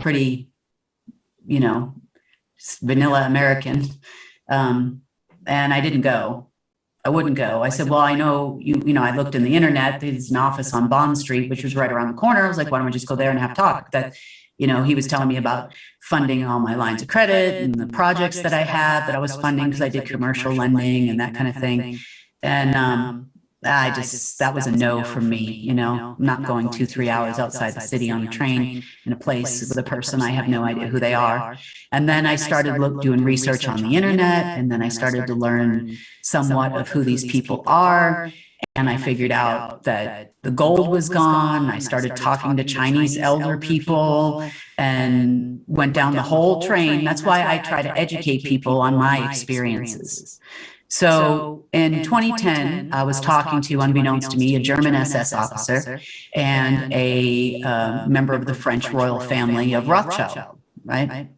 pretty, you know, vanilla American. And I didn't go. I wouldn't go. I said, well, I know you know, I looked in the internet, there's an office on Bond Street, which was right around the corner. I was like, why don't we just go there and have a talk? That, you know, he was telling me about funding all my lines of credit and the projects that I had that I was funding because I did commercial lending and that kind of thing. And that was a no for me, you know, not going 2-3 hours outside the city on a train in a place with a person I have no idea who they are. And then I started doing research on the internet, and then I started to learn somewhat of who these people are. And I figured out that the gold was gone. I started talking to Chinese elder people and went down the whole train. That's why I try to educate people on my experiences. So in 2010, I was talking to, unbeknownst to me, a German SS officer and a member of the French royal family of Rothschild, right?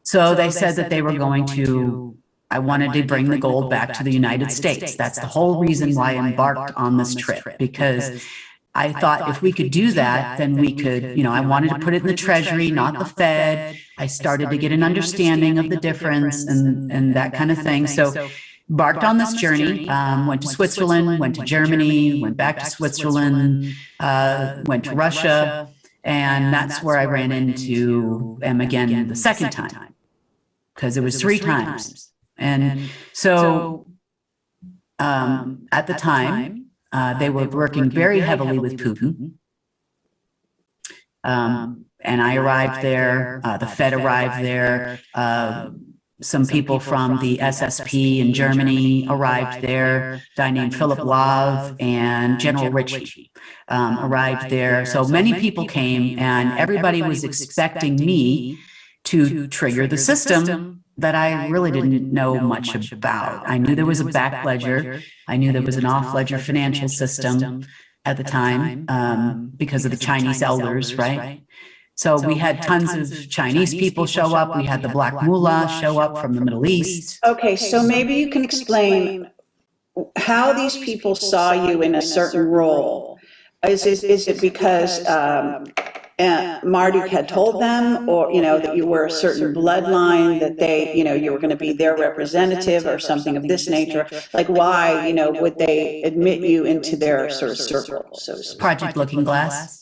So they said that they were going to, I wanted to bring the gold back to the United States. That's the whole reason why I embarked on this trip, because I thought if we could do that, then we could, you know, I wanted to put it in the Treasury, not the Fed. I started to get an understanding of the difference and that kind of thing. So embarked on this journey, went to Switzerland, went to Germany, went back to Switzerland, went to Russia, and that's where I ran into them again the second time, because it was 3 times. And so at the time, they were working very heavily with Putin. And I arrived there, the Fed arrived there, some people from the SSP in Germany arrived there, a guy named Philip Love and General Ritchie arrived there. So many people came, and everybody was expecting me to trigger the system that I really didn't know much about. I knew there was a back ledger. I knew there was an off ledger financial system at the time because of the Chinese elders, right? So we had tons of Chinese people show up. We had the Black Mullah show up from the Middle East. Okay, so maybe you can explain how these people saw you in a certain role. Is it because Marduk had told them, or, you know, that you were a certain bloodline, that they, you know, you were going to be their representative or something of this nature? Like, why, you know, would they admit you into their sort of circle? So Project Looking Glass.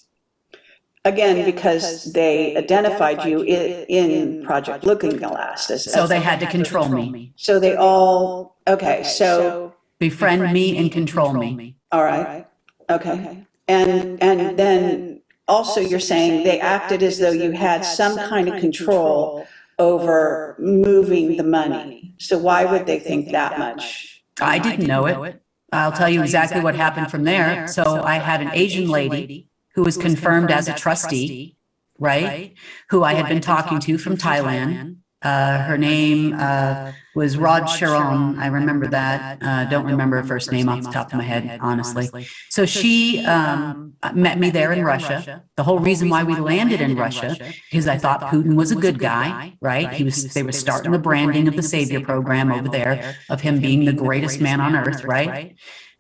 Again, because they identified you in Project Looking Glass. So they had to control me. So they all, okay, so. Befriend me and control me. All right, okay. And then also you're saying they acted as though you had some kind of control over moving the money. So why would they think that much? I didn't know it. I'll tell you exactly what happened from there. So I had an Asian lady who was confirmed as a trustee, right? Who I had been talking to from Thailand. Her name was Rod Sharon. I remember that. Don't remember her first name off the top of my head, honestly. So she met me there in Russia. The whole reason why we landed in Russia, because I thought Putin was a good guy, right? They were starting the branding of the Savior program over there, of him being the greatest man on earth, right?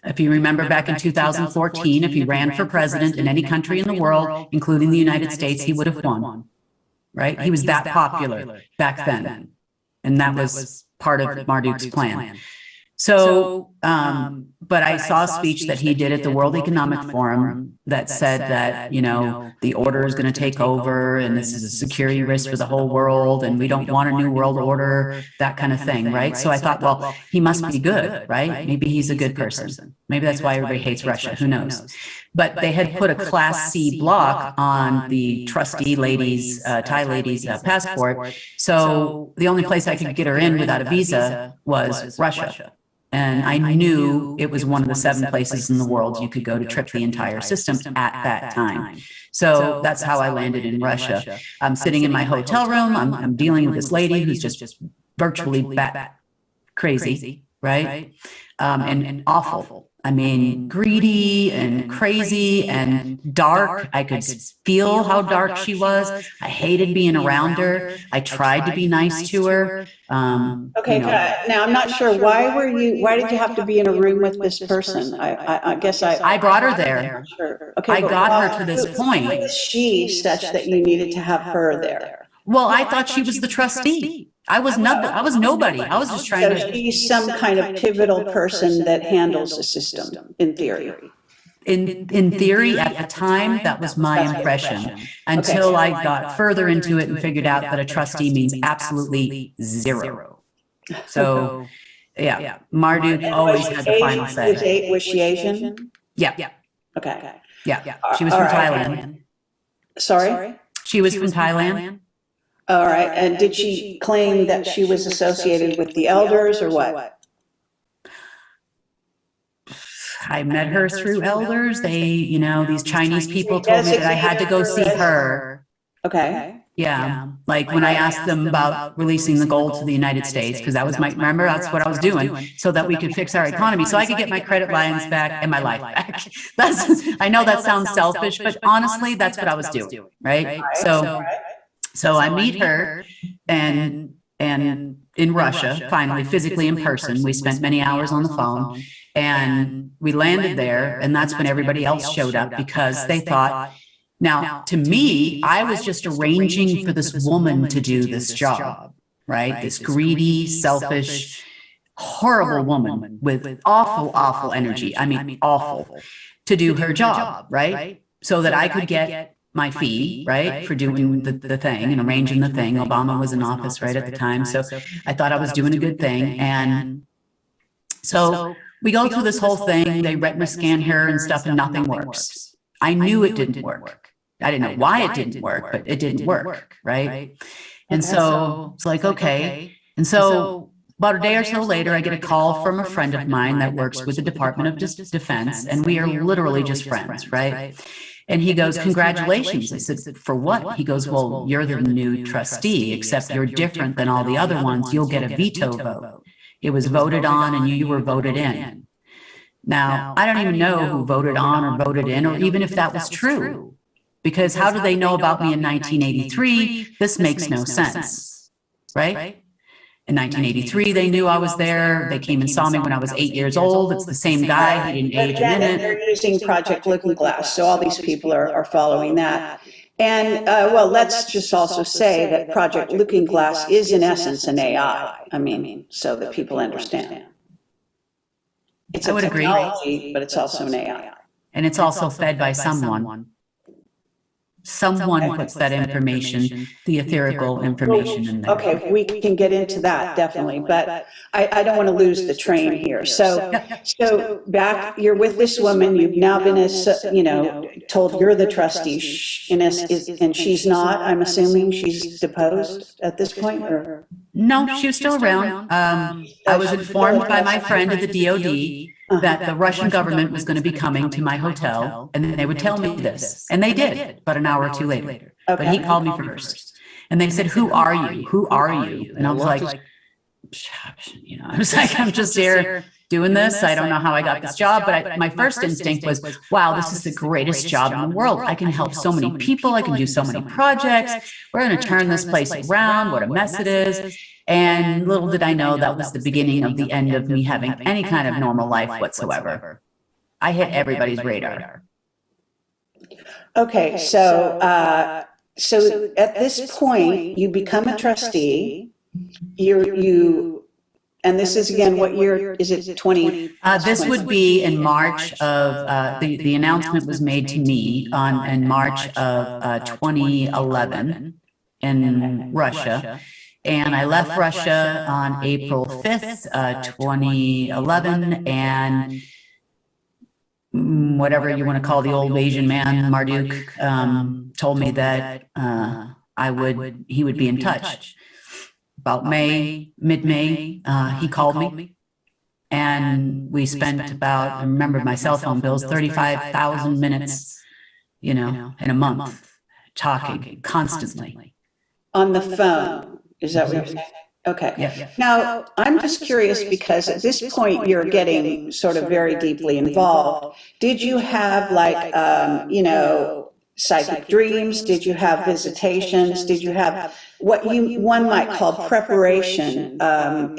If you remember back in 2014, if he ran for president in any country in the world, including the United States, he would have won, right? He was that popular back then. And that was part of Marduk's plan. So, but I saw a speech that he did at the World Economic Forum that said that, you know, the order is going to take over and this is a security risk for the whole world and we don't want a new world order, that kind of thing, right? So I thought, well, he must be good, right? Maybe he's a good person. Maybe that's why everybody hates Russia, who knows? But they had put a Class C block on the trustee lady's, Thai lady's passport. So the only place I could get her in without a visa was Russia. And I knew it was one of the 7 places in the world you could go to trip the entire system at that time. So that's how I landed in Russia. I'm sitting in my hotel room. I'm dealing with this lady who's just virtually bat crazy, right? And awful. I mean, greedy and crazy and dark. I could feel how dark she was. I hated being around her. I tried to be nice to her. Okay, now I'm not sure, why did you have to be in a room with this person? I guess I brought her there. Sure. Okay, I got her to this point. Who is she such that you needed to have her there? Well, I thought she was the trustee. I was nothing. I was nobody. I was just trying to. She's some kind of pivotal person that handles the system, in theory. In theory, at the time, that was my impression, until I got further into it and figured out that a trustee means absolutely zero. So, yeah, Marduk always had the final say. Was she Asian? Yeah. Okay. Yeah. She was from Thailand. Sorry? She was from Thailand. All right. And did she claim that she was associated with the elders or what? I met her through elders. They, these Chinese people told me that I had to go see her. Okay. Yeah. Like when I asked them about releasing the gold to the United States, because that was remember, that's what I was doing, so that we could fix our economy, so I could get my credit lines back and my life back. I know that sounds selfish, but honestly, that's what I was doing. Right. So I meet her and in Russia, finally, physically in person. We spent many hours on the phone and we landed there. And that's when everybody else showed up, because they thought, now to me, I was just arranging for this woman to do this job, right? This greedy, selfish, horrible woman with awful, awful energy. I mean, awful, to do her job, right? So that I could get my fee, right, for doing the thing and arranging the thing. Obama was in office right at the time. So I thought I was doing a good thing. And so we go through this whole thing. They retina scan her and stuff, and nothing works. I knew it didn't work. I didn't know why it didn't work, but it didn't work, right? And so it's like, okay. And so about a day or so later, I get a call from a friend of mine that works with the Department of Defense, and we are literally just friends, right? And he goes, congratulations. I said, for what? He goes, well, you're the new trustee, except you're different than all the other ones. You'll get a veto vote. It was voted on and you were voted in. Now, I don't even know who voted on or voted in, or even if that was true, because how do they know about me in 1983? This makes no sense, right? In 1983, they knew I was there. They came and saw me when I was 8 years old. It's the same guy. He didn't age a minute. They're using Project Looking Glass, so all these people are following that. And well, let's just also say that Project Looking Glass is in essence an AI. I mean, so that people understand. It's a technology, but it's also an AI. And it's also fed by someone. Someone puts that information, the etherical information in there. Okay, we can get into that, definitely, but I don't want to lose the train here. So back, you're with this woman, you've now been, told you're the trustee, and she's not, I'm assuming she's deposed at this point, or? No, she was still around. I was informed by my friend at the DOD that the Russian government was going to be coming to my hotel, and then they would tell me this. And they did, but an hour or two later. But he called me first. And they said, who are you? Who are you? And I was like, I'm just here doing this. I don't know how I got this job, but my first instinct was, wow, this is the greatest job in the world. I can help so many people. I can do so many projects. We're going to turn this place around. What a mess it is. And little did I know that was the beginning of the end of me having any kind of normal life whatsoever. I hit everybody's radar. Okay, so at this point, you become a trustee. And this is again, what year is it? 20? This would be in March of the announcement was made to me in March of 2011 in Russia. And I left Russia on April 5th, 2011, and whatever you want to call the old Asian man, Marduk, told me that he would be in touch. About mid-May, he called me, and we spent about, I remember my cell phone bills, 35,000 minutes, in a month, talking constantly. On the phone. Is that what you're saying? Okay. Yeah. Now, I'm just curious because at this point you're getting sort of very deeply involved. Did you have like, you know, psychic dreams? Did you have visitations? Did you have what one might call preparation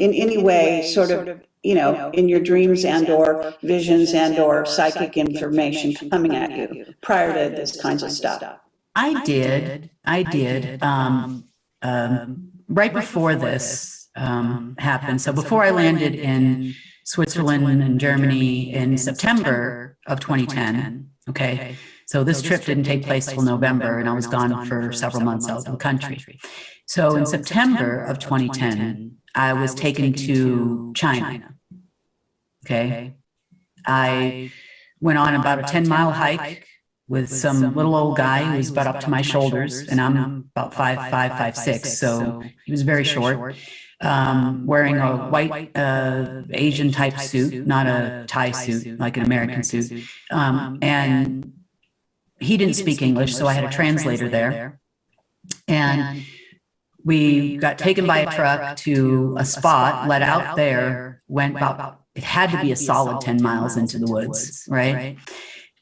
in any way, sort of, you know, in your dreams and or visions and or psychic information coming at you prior to this kinds of stuff? I did. Right before this happened. So before I landed in Switzerland and Germany in September of 2010, okay, so this trip didn't take place till November, and I was gone for several months out of the country. So in September of 2010, I was taken to China, okay. I went on about a 10-mile hike with some little old guy who was about up to my shoulders, and I'm about 5'5", 5'6", so he was very short, wearing a white Asian type suit, not a Thai suit, like an American suit, and he didn't speak English, so I had a translator there, and we got taken by a truck to a spot, let out there, went about, it had to be a solid 10 miles into the woods, right?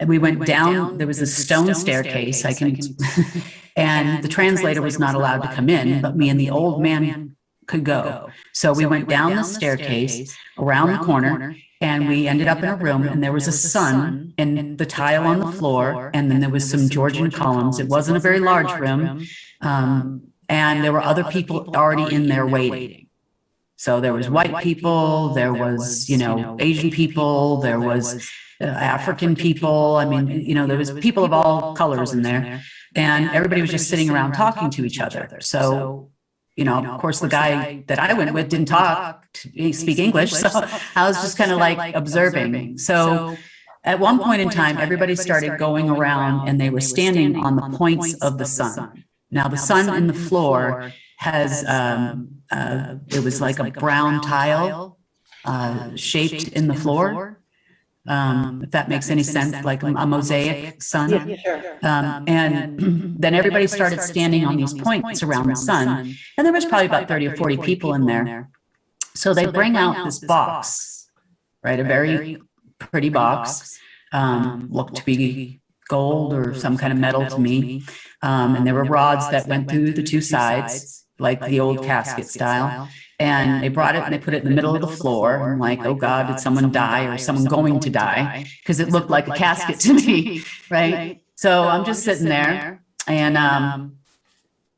And we went down, there was a stone staircase, and the translator was not allowed to come in, but me and the old man could go. So we went down the staircase, around the corner, and we ended up in a room, and there was a sun in the tile on the floor, and then there was some Georgian columns. It wasn't a very large room, and there were other people already in there waiting. So there was white people, there was, you know, Asian people, there was African people. I mean, you know, there was people of all colors in there, and everybody was just sitting around talking to each other. So, you know, of course, the guy that I went with didn't speak English, so I was just kind of like observing. So at one point in time, everybody started going around, and they were standing on the points of the sun. Now, the sun in the floor has, it was like a brown tile shaped in the floor. If that makes any sense, like a mosaic sun. Yeah, sure. And then everybody started standing on these points around the sun, and there was probably about 30 or 40 people in there. So they bring out this box, right? A very pretty box, looked to be gold or some kind of metal to me. And there were rods that went through the two sides, like the old casket style. And they brought it and they put it in the middle of the floor. I'm like, oh God, did someone die or someone going to die? Because it looked like a casket to me, right? So I'm just sitting there, and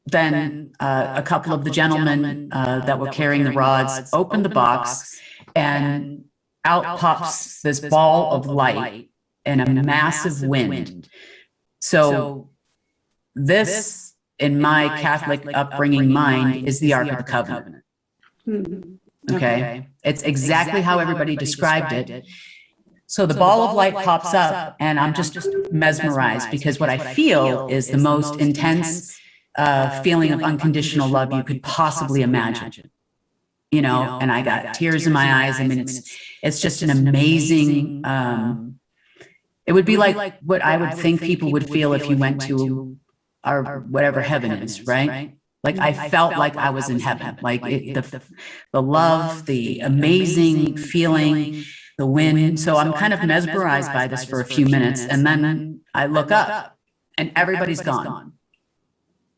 then a couple of the gentlemen that were carrying the rods opened the box, and out pops this ball of light and a massive wind. So this, in my Catholic upbringing mind, is the Ark of the Covenant. Okay. It's exactly how everybody described it. So the ball of light pops up, and I'm just mesmerized, because what I feel is the most intense feeling of unconditional love you could possibly imagine. You know, and I got tears in my eyes. I mean, it's just an amazing, it would be like what I would think people would feel if you went to our whatever heaven is, right? Like I felt like I was in heaven, like the love, the amazing feeling, the wind. So I'm kind of mesmerized by this for a few minutes, and then I look up, and everybody's gone,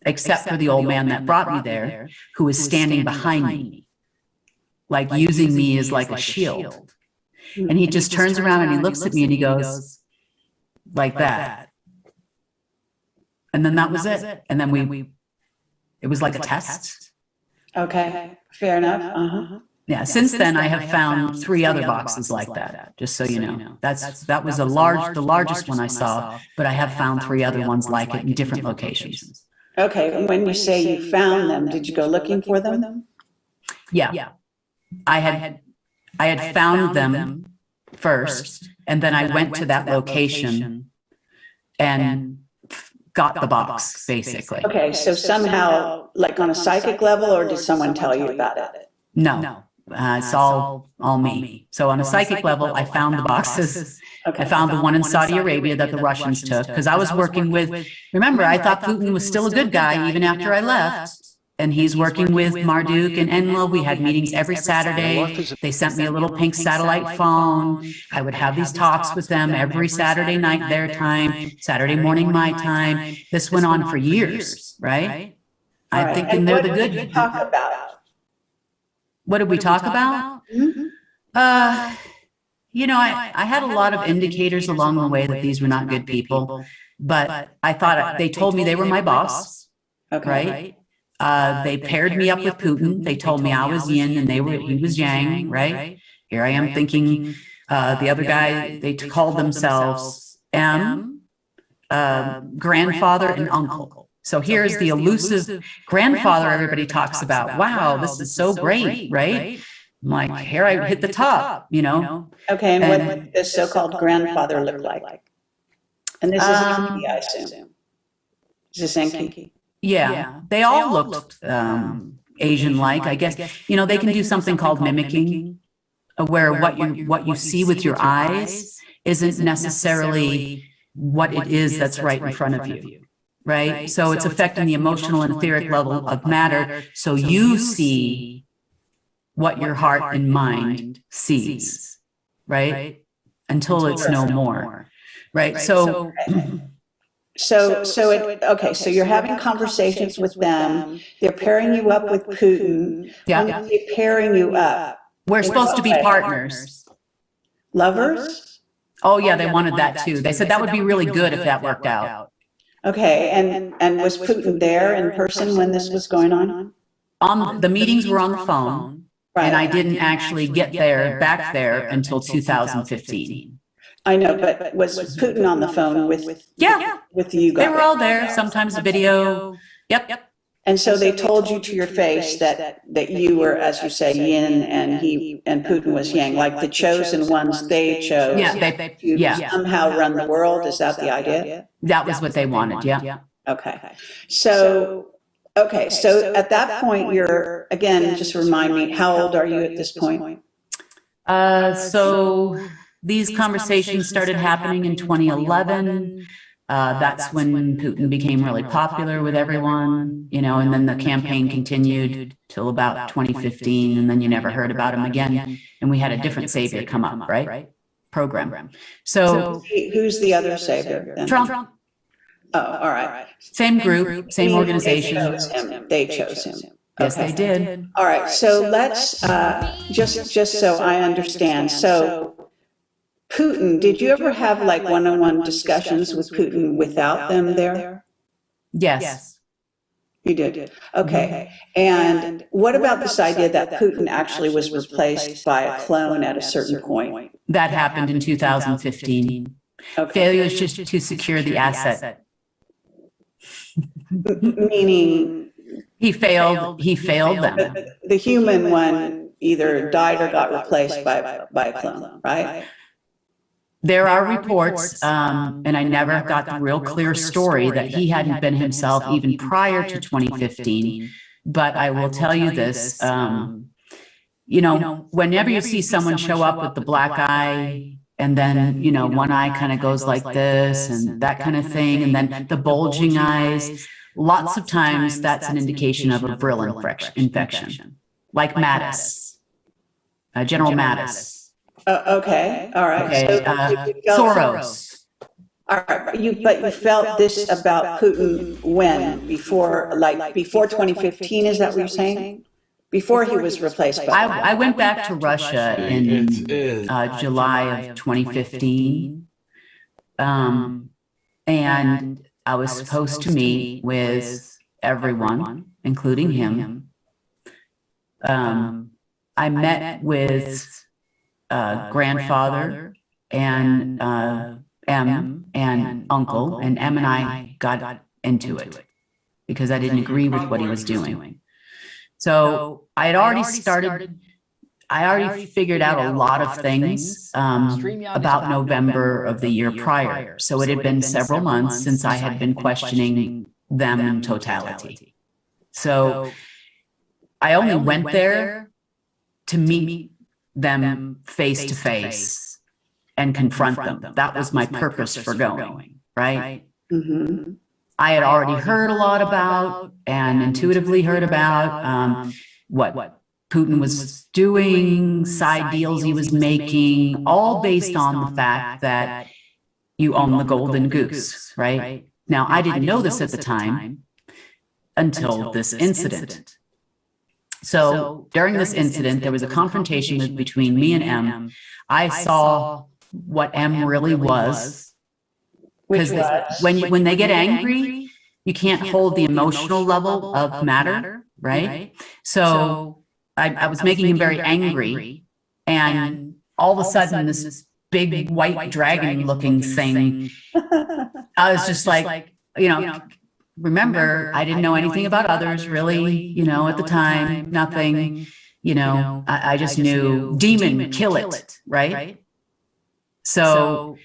except for the old man that brought me there, who is standing behind me, like using me as like a shield. And he just turns around and he looks at me and he goes like that. And then that was it. And then it was like a test. Okay, fair enough. Yeah, since then I have found 3 other boxes like that, just so you know. That was the largest one I saw, but I have found 3 other ones like it in different locations. Okay, and when you say you found them, did you go looking for them? Yeah. I had found them first, and then I went to that location and got the box, basically. Okay, so somehow, like on a psychic level, or did someone tell you about it? No, it's all me. So on a psychic level, I found the boxes. Okay. I found the one in Saudi Arabia that the Russians took, because I was working with, remember, I thought Putin was still a good guy even after I left. and he's working with Marduk and Enlil. We had meetings every Saturday. They sent me a little pink satellite phone. I would have these talks with them every Saturday night their time, Saturday morning my time. This went on for years, right? I think, and they're the good. What did you talk about? What did we talk about? Mm-hmm. You know, I had a lot of indicators along the way that these were not good people, but I thought they told me they were my boss, right? They paired me up with Putin. They told me I was yin and he was yang, right? Here I am thinking, the other guy, they called themselves grandfather and uncle. So here's the elusive grandfather everybody talks about. Wow, this is so great, right? I'm like, here I hit the top, you know? Okay, and what did this so-called grandfather look like? And this is Enki, I assume. Is this Enki? Yeah, they all looked Asian-like, I guess. You know, they can do something called mimicking, where what you see with your eyes isn't necessarily what it is that's right in front of you, right? So it's affecting the emotional and etheric level of matter, so you see what your heart and mind sees, right? Until it's no more, right? So so you're having conversations with them. They're pairing you up with Putin. Yeah. When they're pairing you up, we're supposed to be partners. Lovers? Oh yeah, they wanted that too. They said that would be really good if that worked out. Okay, and was Putin there in person when this was going on? The meetings were on the phone, Right. and I didn't actually get back there until 2015. I know, but was Putin on the phone with you guys? They were all there, sometimes video. Yep. And so they told you to your face that you were, as you say, yin and Putin was yang, like the chosen ones they chose. Yeah, somehow run the world. Is that the idea? That was what they wanted. Yeah. Okay. So at that point, you're, again, just remind me, how old are you at this point? So these conversations started happening in 2011. That's when Putin became really popular with everyone, you know, and then the campaign continued till about 2015, and then you never heard about him again. And we had a different savior come up, right? Program. So who's the other savior then? Trump. Oh, all right. Same group, same organization. They chose him. Yes, they did. All right. So let's just so I understand. So Putin, did you ever have like one-on-one discussions with Putin without them there? Yes. You did? Okay. And what about this idea that Putin actually was replaced by a clone at a certain point? That happened in 2015. Okay. Failures just to secure the asset. Meaning? He failed them. The human one either died or got replaced by a clone, right? There are reports, and I never got the real clear story, that he hadn't been himself even prior to 2015. But I will tell you this, you know, whenever you see someone show up with the black eye, and then, you know, one eye kind of goes like this and that kind of thing, and then the bulging eyes, lots of times that's an indication of a Brill infection, like Mattis, General Mattis. Okay, all right. Okay. Soros. All right, but you felt this about Putin when? Before 2015, is that what you're saying? Before he was replaced by? I went back to Russia in July of 2015. And I was supposed to meet with everyone, including him. I met with grandfather and M and uncle, and M and I got into it because I didn't agree with what he was doing. So I had already figured out a lot of things about November of the year prior. So it had been several months since I had been questioning them in totality. So I only went there to meet them face to face and confront them. That was my purpose for going, right? Mm-hmm. I had already heard a lot about and intuitively heard about what Putin was doing, side deals he was making, all based on the fact that you own the golden goose, right? Now, I didn't know this at the time until this incident. So during this incident, there was a confrontation between me and M. I saw what M really was. Because when they get angry, you can't hold the emotional level of matter, right? So I was making him very angry, and all of a sudden this big white dragon looking thing, I was just like, remember, I didn't know anything about others really, at the time, nothing, I just knew demon, kill it, right? So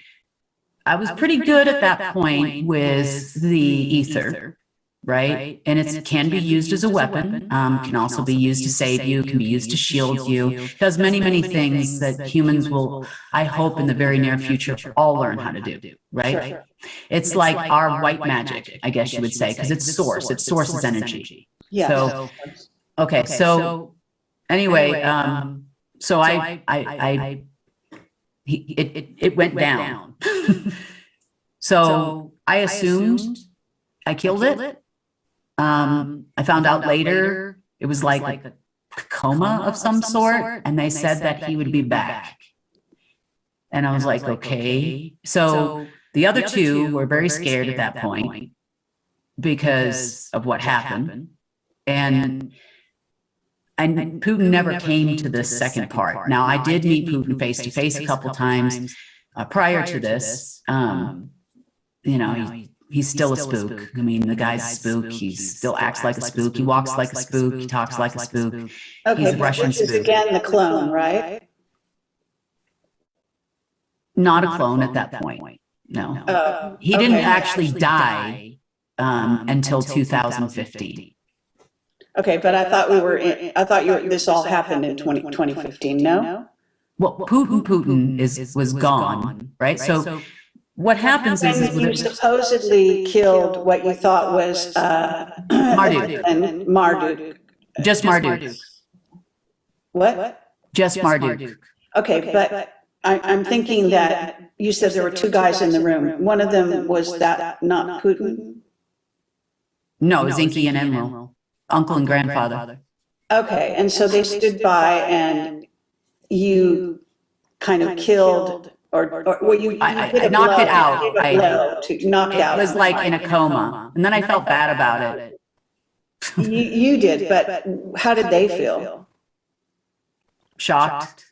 I was pretty good at that point with the ether, right? And it can be used as a weapon, can also be used to save you, can be used to shield you. It does many, many things that humans will, I hope in the very near future, all learn how to do, right? Sure. It's like our white magic, I guess you would say, because it's source is energy. Yeah. So, okay, so anyway, so it went down. So I assumed I killed it. I found out later it was like a coma of some sort, and they said that he would be back. And I was like, okay. So the other two were very scared at that point because of what happened. And Putin never came to this second part. Now, I did meet Putin face to face a couple times prior to this. He's still a spook. I mean, the guy's a spook. He still acts like a spook. He walks like a spook. He talks like a spook. Okay, he's a Russian spook. This is again the clone, right? Not a clone at that point. No. He didn't actually die until 2015. Okay, but I thought this all happened in 2015, no? Well, Putin was gone, right? So what happens is you supposedly killed what you thought was Marduk. And Marduk. Just Marduk. What? Just Marduk. Okay, but I'm thinking that you said there were two guys in the room. One of them was that not Putin? No, it was Inky and Emerald, uncle and grandfather. Okay, and so they stood by and you kind of killed, or you I knocked it out. I knocked it out. It was like in a coma, and then I felt bad about it. You did, but how did they feel? Shocked.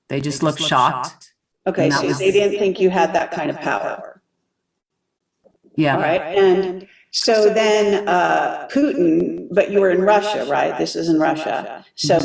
They just looked shocked. Okay, so they didn't think you had that kind of power. Yeah. All right, and so then Putin, but you were in Russia, right? This is in Russia. So,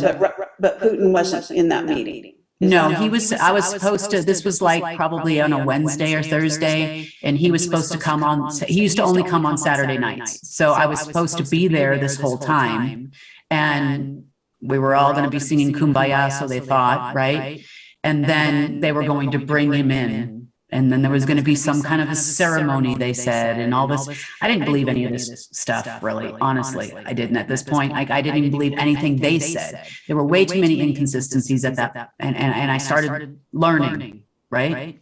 but Putin wasn't in that meeting. No, he was, I was supposed to, this was like probably on a Wednesday or Thursday, and he was supposed to come on, he used to only come on Saturday nights. So I was supposed to be there this whole time, and we were all going to be singing Kumbaya, so they thought, right? And then they were going to bring him in, and then there was going to be some kind of a ceremony, they said, and all this. I didn't believe any of this stuff, really, honestly. I didn't at this point. I didn't even believe anything they said. There were way too many inconsistencies at that, and I started learning, right?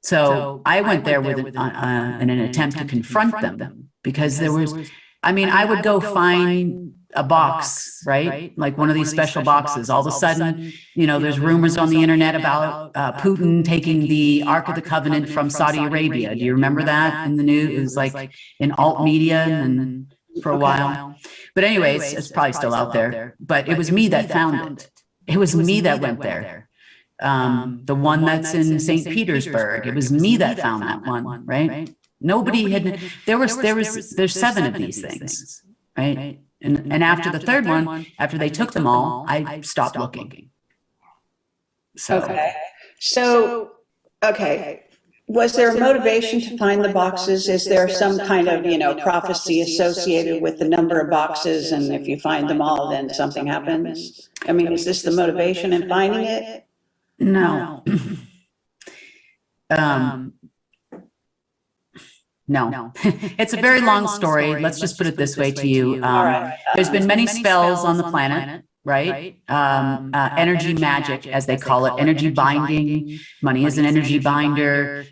So I went there with in an attempt to confront them, because there was, I mean, I would go find a box, right? Like one of these special boxes. All of a sudden, there's rumors on the internet about Putin taking the Ark of the Covenant from Saudi Arabia. Do you remember that in the news? It was like in alt media and for a while. But anyways, it's probably still out there. But it was me that found it. It was me that went there. The one that's in St. Petersburg. It was me that found that one, right? Nobody had. There's 7 of these things, right? And after the third one, after they took them all, I stopped looking. So, okay. Was there a motivation to find the boxes? Is there some kind of, prophecy associated with the number of boxes? And if you find them all, then something happens? I mean, is this the motivation in finding it? No, it's a very long story. Let's just put it this way to you. All right. There's been many spells on the planet, right? Energy magic, as they call it, energy binding. Money is an energy binder.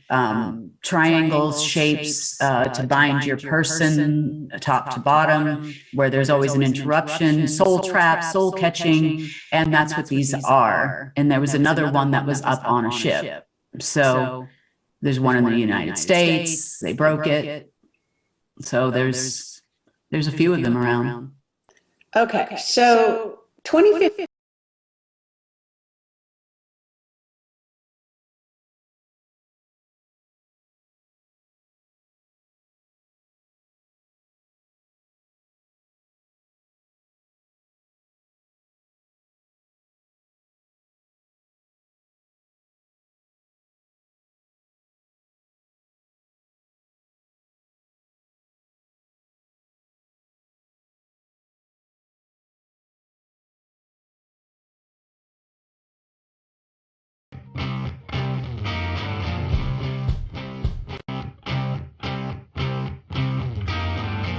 Triangles, shapes to bind your person, top to bottom, where there's always an interruption, soul trap, soul catching, and that's what these are. And there was another one that was up on a ship. So there's one in the United States. They broke it. So there's a few of them around. Okay, so 2015.